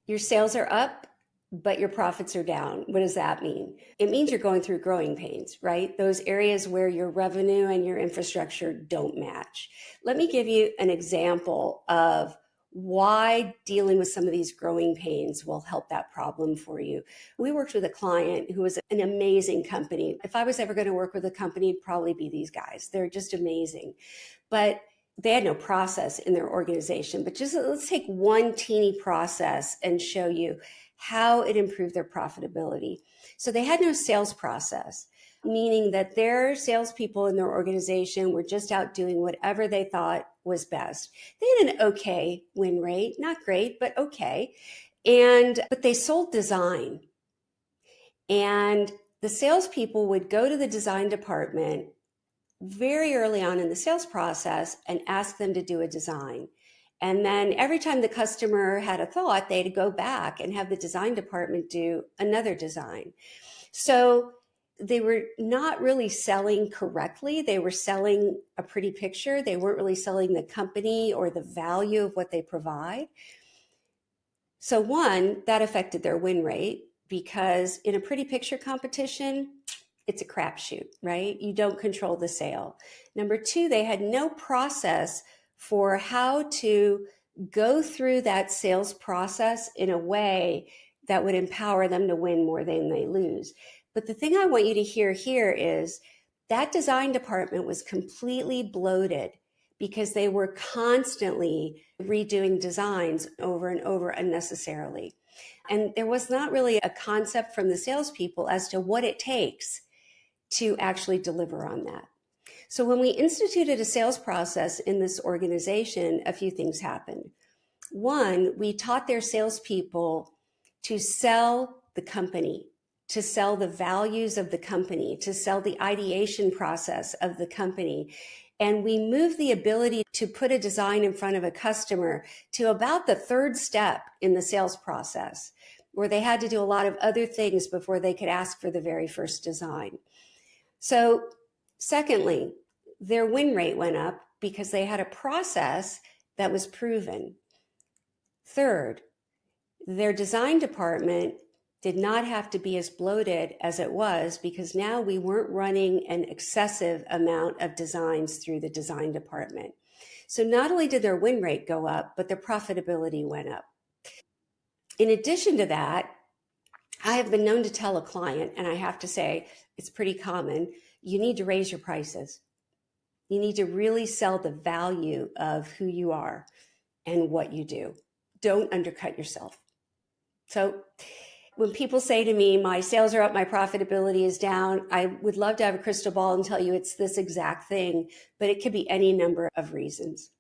Your sales are up, but your profits are down. What does that mean? It means you're going through growing pains, right? Those areas where your revenue and your infrastructure don't match. Let me give you an example of why dealing with some of these growing pains will help that problem for you. We worked with a client who was an amazing company. If I was ever going to work with a company, it'd probably be these guys. They're just amazing. But they had no process in their organization. But just let's take one teeny process and show you how it improved their profitability. So they had no sales process, meaning that their salespeople in their organization were just out doing whatever they thought was best. They had an okay win rate, not great, but okay. But they sold design. And the salespeople would go to the design department very early on in the sales process and ask them to do a design. And then every time the customer had a thought, they'd go back and have the design department do another design. So they were not really selling correctly. They were selling a pretty picture. They weren't really selling the company or the value of what they provide. So one, that affected their win rate because in a pretty picture competition, it's a crapshoot, right? You don't control the sale. Number two, they had no process for how to go through that sales process in a way that would empower them to win more than they lose. But the thing I want you to hear here is that design department was completely bloated because they were constantly redoing designs over and over unnecessarily. And there was not really a concept from the salespeople as to what it takes to actually deliver on that. So when we instituted a sales process in this organization, a few things happened. One, we taught their salespeople to sell the company, to sell the values of the company, to sell the ideation process of the company. And we moved the ability to put a design in front of a customer to about the third step in the sales process, where they had to do a lot of other things before they could ask for the very first design. So secondly, their win rate went up because they had a process that was proven. Third, their design department did not have to be as bloated as it was because now we weren't running an excessive amount of designs through the design department. So not only did their win rate go up, but their profitability went up. In addition to that, I have been known to tell a client, and I have to say it's pretty common, you need to raise your prices. You need to really sell the value of who you are and what you do. Don't undercut yourself. So when people say to me, my sales are up, my profitability is down, I would love to have a crystal ball and tell you it's this exact thing, but it could be any number of reasons.